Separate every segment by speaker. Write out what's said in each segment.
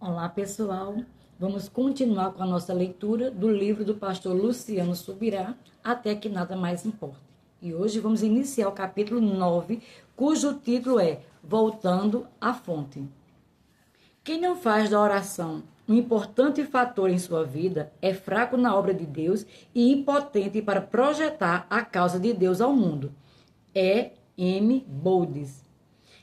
Speaker 1: Olá, pessoal. Vamos continuar com a nossa leitura do livro do pastor Luciano Subirá, Até que Nada Mais Importe. E hoje vamos iniciar o capítulo 9, cujo título é Voltando à Fonte. Quem não faz da oração um importante fator em sua vida é fraco na obra de Deus e impotente para projetar a causa de Deus ao mundo. E. M. Boldes.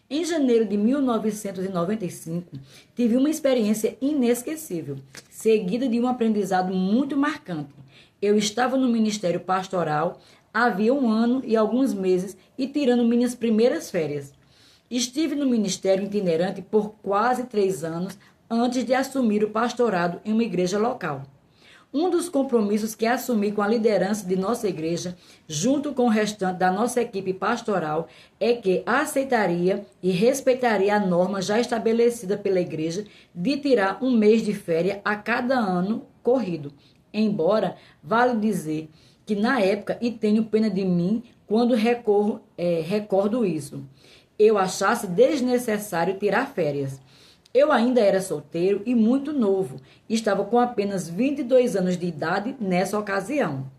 Speaker 1: Em janeiro de 1995, tive uma experiência inesquecível, seguida de um aprendizado muito marcante. Eu estava no ministério pastoral havia 1 ano e alguns meses e tirando minhas primeiras férias. Estive no ministério itinerante por quase 3 anos antes de assumir o pastorado em uma igreja local. Um dos compromissos que assumi com a liderança de nossa igreja, junto com o restante da nossa equipe pastoral, é que aceitaria e respeitaria a norma já estabelecida pela igreja de tirar 1 mês de férias a cada ano corrido. Embora, vale dizer que na época, e tenho pena de mim quando recordo isso, eu achasse desnecessário tirar férias. Eu ainda era solteiro e muito novo. Estava com apenas 22 anos de idade nessa ocasião.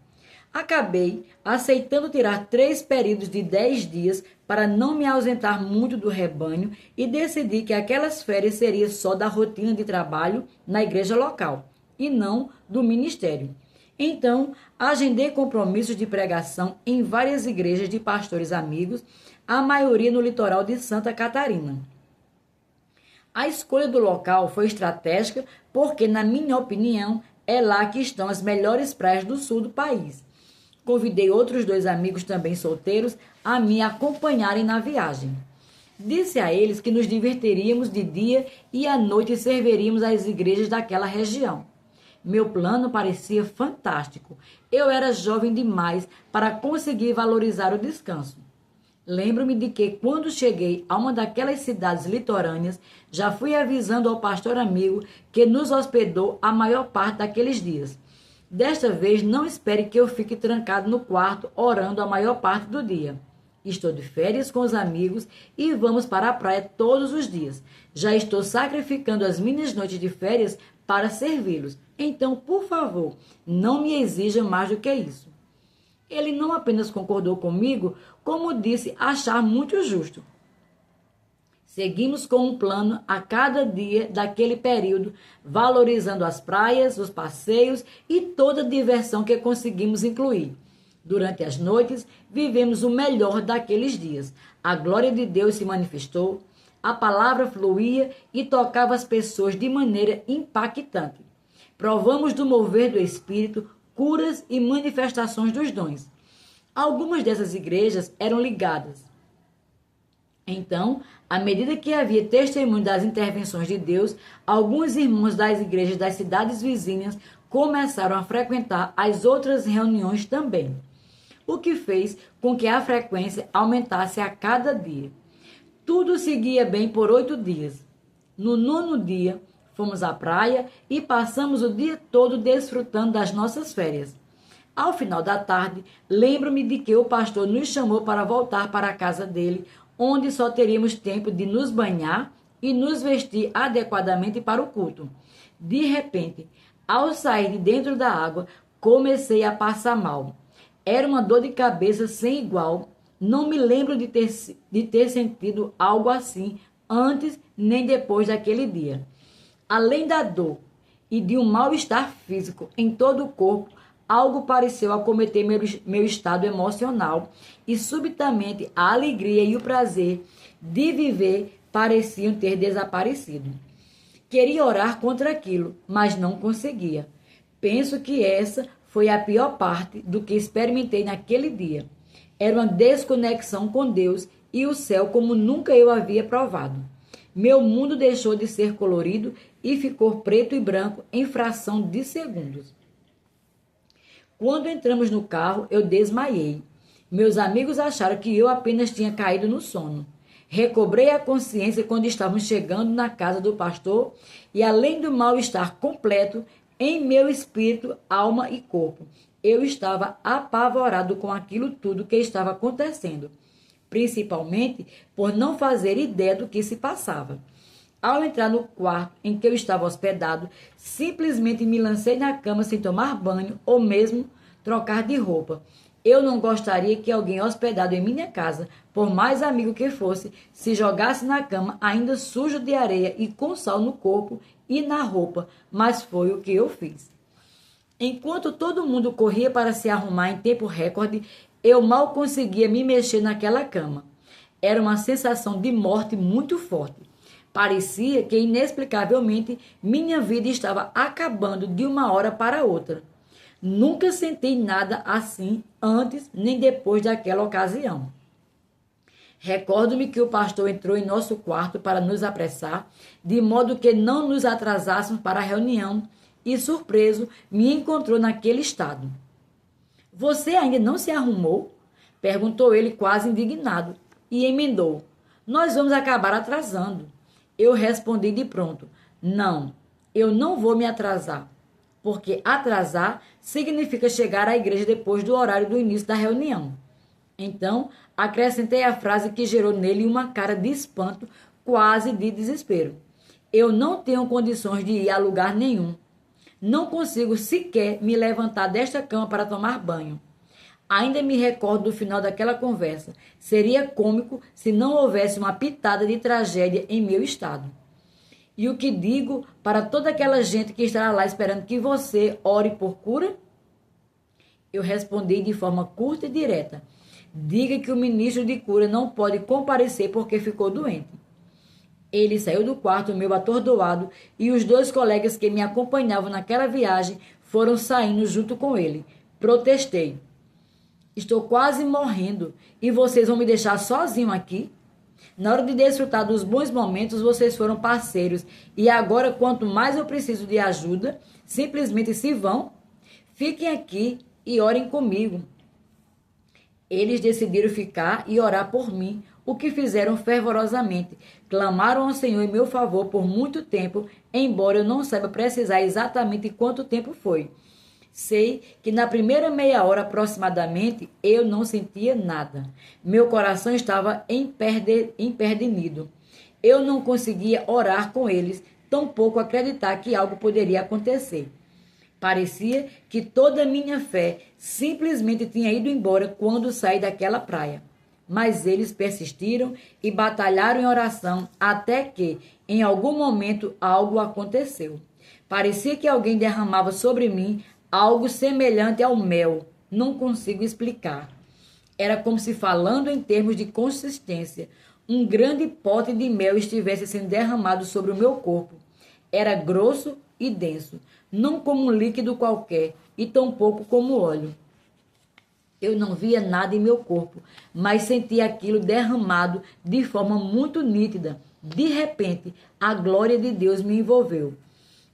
Speaker 1: Acabei aceitando tirar 3 períodos de 10 dias para não me ausentar muito do rebanho e decidi que aquelas férias seriam só da rotina de trabalho na igreja local e não do ministério. Então, agendei compromissos de pregação em várias igrejas de pastores amigos, a maioria no litoral de Santa Catarina. A escolha do local foi estratégica porque, na minha opinião, é lá que estão as melhores praias do sul do país. Convidei outros 2 amigos também solteiros a me acompanharem na viagem. Disse a eles que nos divertiríamos de dia e à noite serviríamos às igrejas daquela região. Meu plano parecia fantástico. Eu era jovem demais para conseguir valorizar o descanso. Lembro-me de que, quando cheguei a uma daquelas cidades litorâneas, já fui avisando ao pastor amigo que nos hospedou a maior parte daqueles dias. Desta vez, não espere que eu fique trancado no quarto orando a maior parte do dia. Estou de férias com os amigos e vamos para a praia todos os dias. Já estou sacrificando as minhas noites de férias para servi-los. Então, por favor, não me exija mais do que isso. Ele não apenas concordou comigo, como disse achar muito justo. Seguimos com um plano a cada dia daquele período, valorizando as praias, os passeios e toda a diversão que conseguimos incluir. Durante as noites, vivemos o melhor daqueles dias. A glória de Deus se manifestou, a palavra fluía e tocava as pessoas de maneira impactante. Provamos do mover do Espírito, curas e manifestações dos dons. Algumas dessas igrejas eram ligadas. Então, à medida que havia testemunho das intervenções de Deus, alguns irmãos das igrejas das cidades vizinhas começaram a frequentar as outras reuniões também, o que fez com que a frequência aumentasse a cada dia. Tudo seguia bem por 8 dias. No 9º dia, fomos à praia e passamos o dia todo desfrutando das nossas férias. Ao final da tarde, lembro-me de que o pastor nos chamou para voltar para a casa dele, onde só teríamos tempo de nos banhar e nos vestir adequadamente para o culto. De repente, ao sair de dentro da água, comecei a passar mal. Era uma dor de cabeça sem igual. Não me lembro de ter sentido algo assim antes nem depois daquele dia. Além da dor e de um mal-estar físico em todo o corpo, algo pareceu acometer meu estado emocional e subitamente a alegria e o prazer de viver pareciam ter desaparecido. Queria orar contra aquilo, mas não conseguia. Penso que essa foi a pior parte do que experimentei naquele dia. Era uma desconexão com Deus e o céu como nunca eu havia provado. Meu mundo deixou de ser colorido e ficou preto e branco em fração de segundos. Quando entramos no carro, eu desmaiei. Meus amigos acharam que eu apenas tinha caído no sono. Recobrei a consciência quando estávamos chegando na casa do pastor e, além do mal-estar completo, em meu espírito, alma e corpo, eu estava apavorado com aquilo tudo que estava acontecendo, principalmente por não fazer ideia do que se passava. Ao entrar no quarto em que eu estava hospedado, simplesmente me lancei na cama sem tomar banho ou mesmo trocar de roupa. Eu não gostaria que alguém hospedado em minha casa, por mais amigo que fosse, se jogasse na cama ainda sujo de areia e com sal no corpo e na roupa, mas foi o que eu fiz. Enquanto todo mundo corria para se arrumar em tempo recorde, eu mal conseguia me mexer naquela cama. Era uma sensação de morte muito forte. Parecia que, inexplicavelmente, minha vida estava acabando de uma hora para outra. Nunca senti nada assim antes nem depois daquela ocasião. Recordo-me que o pastor entrou em nosso quarto para nos apressar, de modo que não nos atrasássemos para a reunião, e, surpreso, me encontrou naquele estado. Você ainda não se arrumou? Perguntou ele quase indignado, e emendou. Nós vamos acabar atrasando. Eu respondi de pronto. Não, eu não vou me atrasar, porque atrasar significa chegar à igreja depois do horário do início da reunião. Então, acrescentei a frase que gerou nele uma cara de espanto, quase de desespero. Eu não tenho condições de ir a lugar nenhum. Não consigo sequer me levantar desta cama para tomar banho. Ainda me recordo do final daquela conversa. Seria cômico se não houvesse uma pitada de tragédia em meu estado. E o que digo para toda aquela gente que estará lá esperando que você ore por cura? Eu respondi de forma curta e direta. Diga que o ministro de cura não pode comparecer porque ficou doente. Ele saiu do quarto meio atordoado e os 2 colegas que me acompanhavam naquela viagem foram saindo junto com ele. Protestei. Estou quase morrendo e vocês vão me deixar sozinho aqui? Na hora de desfrutar dos bons momentos, vocês foram parceiros e agora, quanto mais eu preciso de ajuda, simplesmente se vão. Fiquem aqui e orem comigo. Eles decidiram ficar e orar por mim, o que fizeram fervorosamente. Clamaram ao Senhor em meu favor por muito tempo, embora eu não saiba precisar exatamente quanto tempo foi. Sei que na primeira meia hora aproximadamente eu não sentia nada. Meu coração estava empedernido. Eu não conseguia orar com eles, tampouco acreditar que algo poderia acontecer. Parecia que toda a minha fé simplesmente tinha ido embora quando saí daquela praia. Mas eles persistiram e batalharam em oração até que, em algum momento, algo aconteceu. Parecia que alguém derramava sobre mim algo semelhante ao mel. Não consigo explicar. Era como se, falando em termos de consistência, um grande pote de mel estivesse sendo derramado sobre o meu corpo. Era grosso e denso, não como um líquido qualquer, e tampouco como óleo. Eu não via nada em meu corpo, mas sentia aquilo derramado de forma muito nítida. De repente, a glória de Deus me envolveu.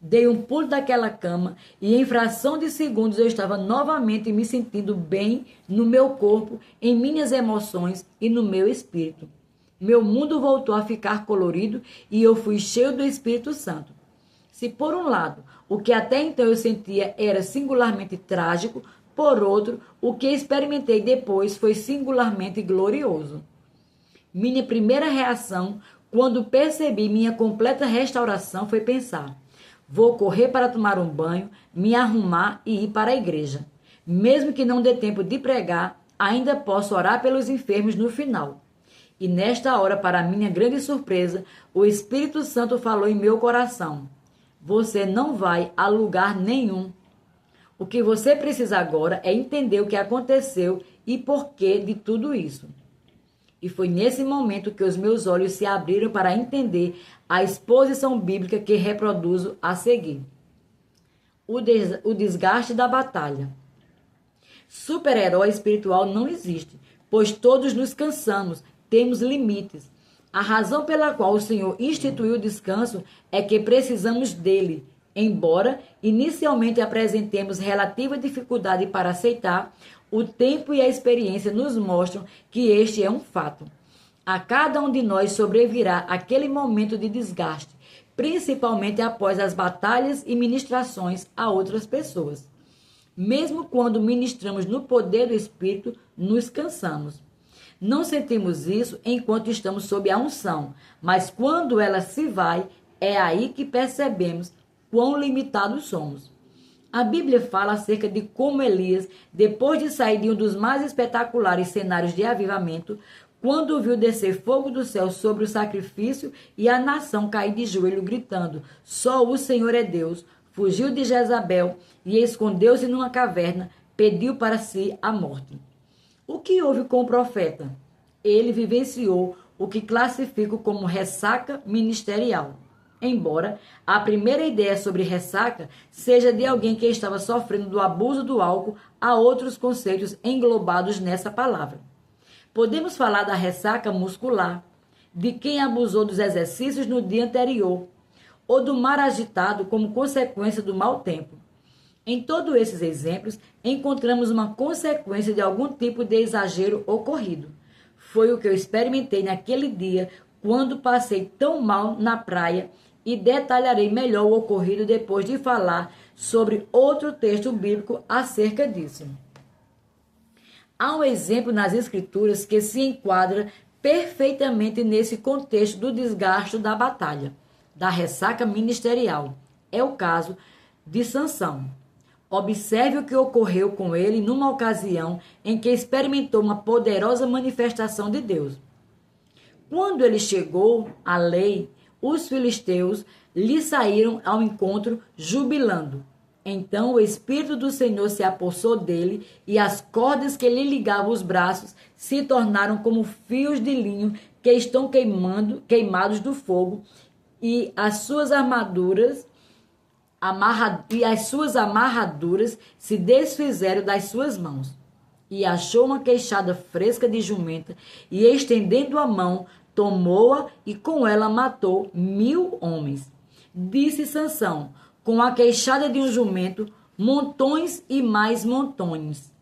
Speaker 1: Dei um pulo daquela cama e em fração de segundos eu estava novamente me sentindo bem no meu corpo, em minhas emoções e no meu espírito. Meu mundo voltou a ficar colorido e eu fui cheio do Espírito Santo. Se por um lado, o que até então eu sentia era singularmente trágico, por outro, o que experimentei depois foi singularmente glorioso. Minha primeira reação, quando percebi minha completa restauração, foi pensar: vou correr para tomar um banho, me arrumar e ir para a igreja. Mesmo que não dê tempo de pregar, ainda posso orar pelos enfermos no final. E nesta hora, para minha grande surpresa, o Espírito Santo falou em meu coração: você não vai a lugar nenhum. O que você precisa agora é entender o que aconteceu e porquê de tudo isso. E foi nesse momento que os meus olhos se abriram para entender a exposição bíblica que reproduzo a seguir. O desgaste da batalha. Super-herói espiritual não existe, pois todos nos cansamos, temos limites. A razão pela qual o Senhor instituiu o descanso é que precisamos dele. Embora inicialmente apresentemos relativa dificuldade para aceitar, o tempo e a experiência nos mostram que este é um fato. A cada um de nós sobrevirá aquele momento de desgaste, principalmente após as batalhas e ministrações a outras pessoas. Mesmo quando ministramos no poder do Espírito, nos cansamos. Não sentimos isso enquanto estamos sob a unção, mas quando ela se vai, É aí que percebemos quão limitados somos. A Bíblia fala acerca de como Elias, depois de sair de um dos mais espetaculares cenários de avivamento, quando viu descer fogo do céu sobre o sacrifício e a nação cair de joelho gritando: só o Senhor é Deus, fugiu de Jezabel e escondeu-se numa caverna, pediu para si a morte. O que houve com o profeta? Ele vivenciou o que classifico como ressaca ministerial. Embora a primeira ideia sobre ressaca seja de alguém que estava sofrendo do abuso do álcool, há outros conceitos englobados nessa palavra. Podemos falar da ressaca muscular, de quem abusou dos exercícios no dia anterior, ou do mar agitado como consequência do mau tempo. Em todos esses exemplos, encontramos uma consequência de algum tipo de exagero ocorrido. Foi o que eu experimentei naquele dia, quando passei tão mal na praia, e detalharei melhor o ocorrido depois de falar sobre outro texto bíblico acerca disso. Há um exemplo nas Escrituras que se enquadra perfeitamente nesse contexto do desgaste da batalha, da ressaca ministerial. É o caso de Sansão. Observe o que ocorreu com ele numa ocasião em que experimentou uma poderosa manifestação de Deus. Quando ele chegou à lei, os filisteus lhe saíram ao encontro jubilando. Então o Espírito do Senhor se apossou dele e as cordas que lhe ligavam os braços se tornaram como fios de linho que estão queimados do fogo, e as suas amarraduras se desfizeram das suas mãos. E achou uma queixada fresca de jumenta, e estendendo a mão, tomou-a e com ela matou 1000 homens. Disse Sansão: com a queixada de um jumento, montões e mais montões.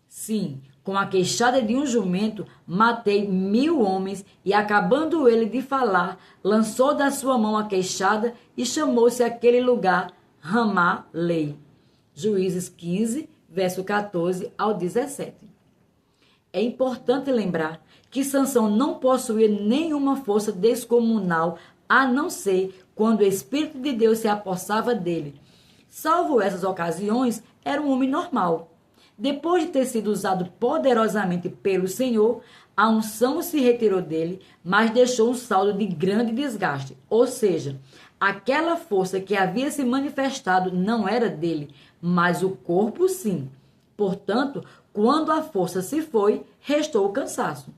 Speaker 1: Sim, com a queixada de um jumento, matei 1000 homens. E acabando ele de falar, lançou da sua mão a queixada e chamou-se aquele lugar Ramá-lei. Juízes 15, verso 14 ao 17. É importante lembrar que Sansão não possuía nenhuma força descomunal, a não ser quando o Espírito de Deus se apossava dele. Salvo essas ocasiões, era um homem normal. Depois de ter sido usado poderosamente pelo Senhor, a unção se retirou dele, mas deixou um saldo de grande desgaste. Ou seja, aquela força que havia se manifestado não era dele, mas o corpo sim. Portanto, quando a força se foi, restou o cansaço.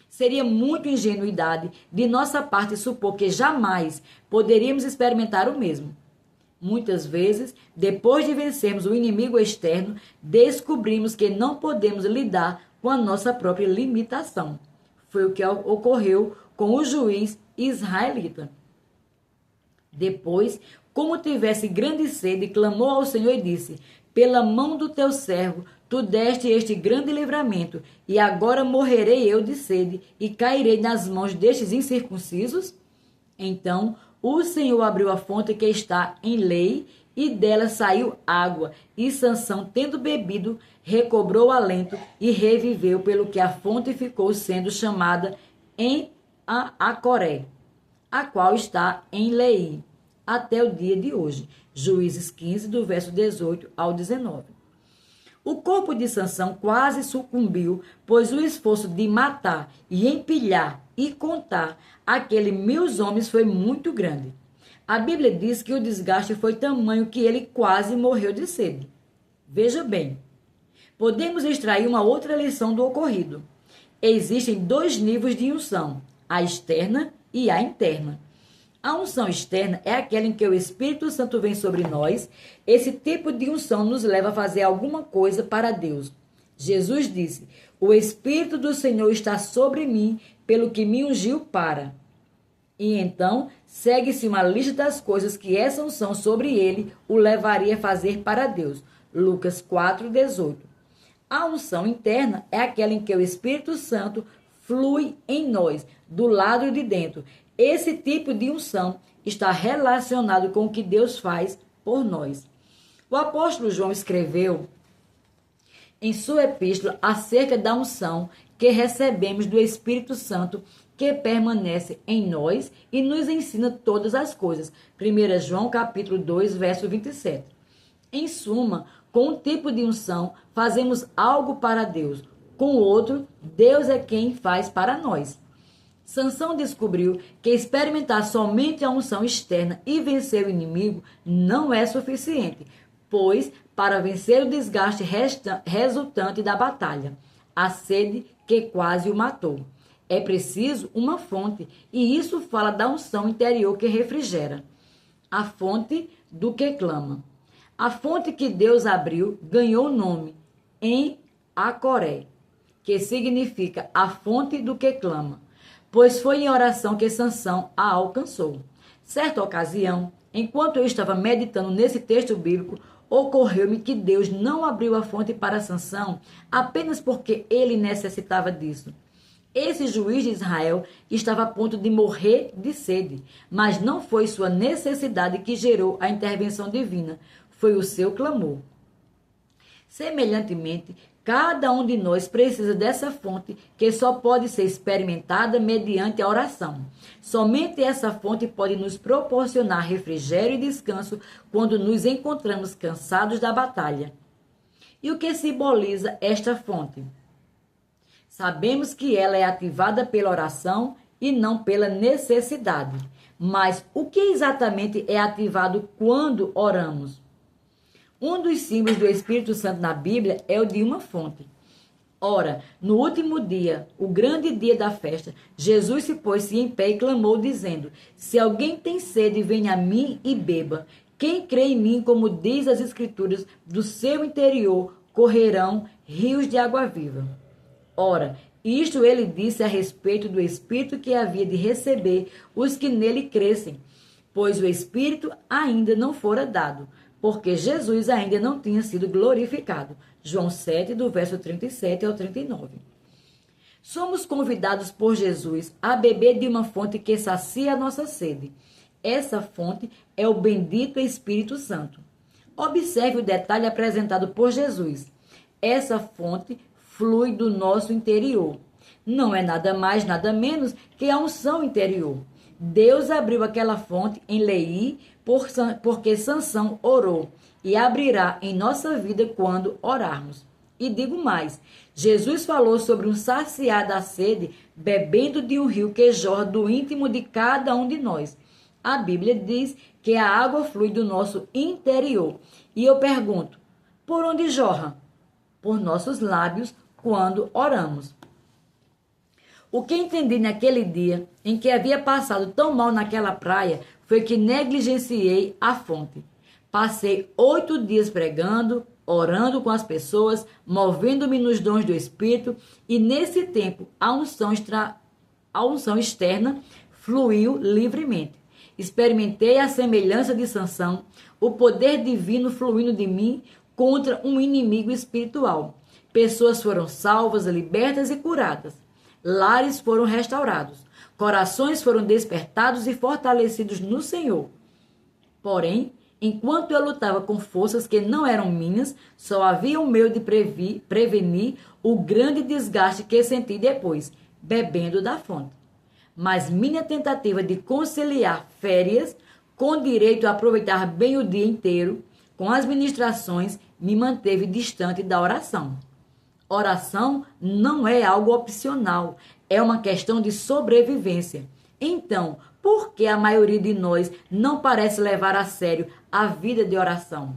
Speaker 1: Seria muita ingenuidade de nossa parte supor que jamais poderíamos experimentar o mesmo. Muitas vezes, depois de vencermos o inimigo externo, descobrimos que não podemos lidar com a nossa própria limitação. Foi o que ocorreu com o juiz israelita. Depois, como tivesse grande sede, clamou ao Senhor e disse: pela mão do teu servo, tu deste este grande livramento, e agora morrerei eu de sede, e cairei nas mãos destes incircuncisos? Então o Senhor abriu a fonte que está em lei, e dela saiu água, e Sansão, tendo bebido, recobrou o alento e reviveu, pelo que a fonte ficou sendo chamada em Acoré, a qual está em Lei, até o dia de hoje. Juízes 15, do verso 18 ao 19. O corpo de Sansão quase sucumbiu, pois o esforço de matar e empilhar e contar aquele 1000 homens foi muito grande. A Bíblia diz que o desgaste foi tamanho que ele quase morreu de sede. Veja bem, podemos extrair uma outra lição do ocorrido. Existem 2 níveis de unção, a externa e a interna. A unção externa é aquela em que o Espírito Santo vem sobre nós. Esse tipo de unção nos leva a fazer alguma coisa para Deus. Jesus disse: o Espírito do Senhor está sobre mim, pelo que me ungiu para. E então segue-se uma lista das coisas que essa unção sobre ele o levaria a fazer para Deus. Lucas 4:18. A unção interna é aquela em que o Espírito Santo flui em nós, do lado de dentro. Esse tipo de unção está relacionado com o que Deus faz por nós. O apóstolo João escreveu em sua epístola acerca da unção que recebemos do Espírito Santo que permanece em nós e nos ensina todas as coisas. 1 João capítulo 2, verso 27. Em suma, com um tipo de unção, fazemos algo para Deus. Com o outro, Deus é quem faz para nós. Sansão descobriu que experimentar somente a unção externa e vencer o inimigo não é suficiente, pois para vencer o desgaste resultante da batalha, a sede que quase o matou, é preciso uma fonte, e isso fala da unção interior que refrigera. A fonte do que clama. A fonte que Deus abriu ganhou o nome em Acoré, que significa a fonte do que clama, pois foi em oração que Sansão a alcançou. Certa ocasião, enquanto eu estava meditando nesse texto bíblico, ocorreu-me que Deus não abriu a fonte para Sansão apenas porque ele necessitava disso. Esse juiz de Israel estava a ponto de morrer de sede, mas não foi sua necessidade que gerou a intervenção divina, foi o seu clamor. Semelhantemente, cada um de nós precisa dessa fonte que só pode ser experimentada mediante a oração. Somente essa fonte pode nos proporcionar refrigério e descanso quando nos encontramos cansados da batalha. E o que simboliza esta fonte? Sabemos que ela é ativada pela oração e não pela necessidade. Mas o que exatamente é ativado quando oramos? Um dos símbolos do Espírito Santo na Bíblia é o de uma fonte. Ora, no último dia, o grande dia da festa, Jesus se pôs-se em pé e clamou, dizendo: Se alguém tem sede, venha a mim e beba. Quem crê em mim, como diz as Escrituras, do seu interior correrão rios de água viva. Ora, isto ele disse a respeito do Espírito que havia de receber os que nele crescem, pois o Espírito ainda não fora dado, porque Jesus ainda não tinha sido glorificado. João 7, do verso 37 ao 39. Somos convidados por Jesus a beber de uma fonte que sacia a nossa sede. Essa fonte é o bendito Espírito Santo. Observe o detalhe apresentado por Jesus. Essa fonte flui do nosso interior. Não é nada mais, nada menos que a unção interior. Deus abriu aquela fonte em Leí porque Sansão orou, e abrirá em nossa vida quando orarmos. E digo mais, Jesus falou sobre um saciar da sede bebendo de um rio que jorra do íntimo de cada um de nós. A Bíblia diz que a água flui do nosso interior. E eu pergunto, por onde jorra? Por nossos lábios quando oramos. O que entendi naquele dia em que havia passado tão mal naquela praia foi que negligenciei a fonte. Passei 8 dias pregando, orando com as pessoas, movendo-me nos dons do Espírito, e nesse tempo a unção externa fluiu livremente. Experimentei a semelhança de Sansão, o poder divino fluindo de mim contra um inimigo espiritual. Pessoas foram salvas, libertas e curadas. Lares foram restaurados. Corações foram despertados e fortalecidos no Senhor. Porém, enquanto eu lutava com forças que não eram minhas, só havia o meio de prevenir o grande desgaste que senti depois, bebendo da fonte. Mas minha tentativa de conciliar férias com direito a aproveitar bem o dia inteiro, com as ministrações, me manteve distante da oração. Oração não é algo opcional, é uma questão de sobrevivência. Então, por que a maioria de nós não parece levar a sério a vida de oração?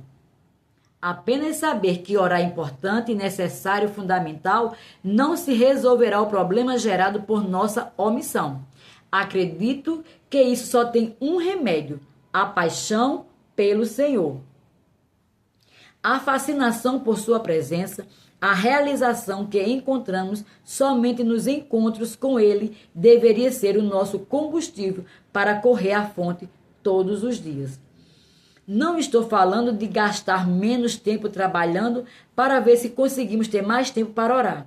Speaker 1: Apenas saber que orar é importante, necessário, fundamental, não se resolverá o problema gerado por nossa omissão. Acredito que isso só tem um remédio: a paixão pelo Senhor. A fascinação por sua presença, a realização que encontramos somente nos encontros com Ele deveria ser o nosso combustível para correr à fonte todos os dias. Não estou falando de gastar menos tempo trabalhando para ver se conseguimos ter mais tempo para orar.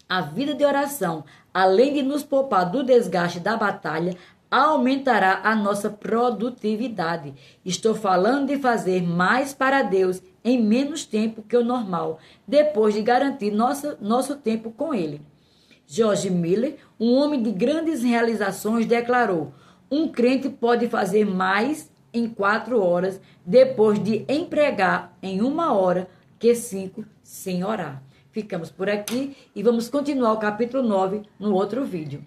Speaker 1: A vida de oração, além de nos poupar do desgaste da batalha, aumentará a nossa produtividade. Estou falando de fazer mais para Deus em menos tempo que o normal, depois de garantir nosso tempo com Ele. George Miller, um homem de grandes realizações, declarou: um crente pode fazer mais em 4 horas depois de empregar em 1 hora que 5 sem orar. Ficamos por aqui e vamos continuar o capítulo 9 no outro vídeo.